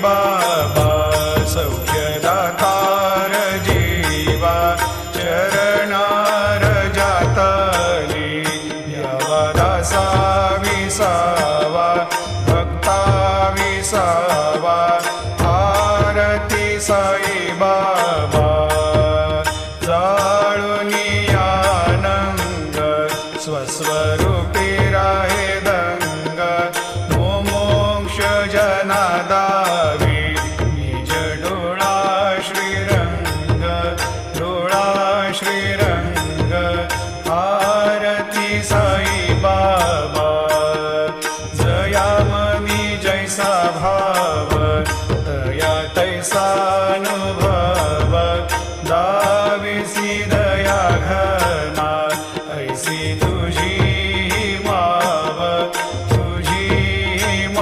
बाबा सौख्यदातार जीवा चरणार जातली यावा दासा विसावा भक्ता विसावा आरती साई बाबा जाळुनी आनंद स्वस्वरूपी राहे दंग मोक्ष जनादावी निज डोळा श्रीरंग आरती साई बाबा जयामनी जैसा भा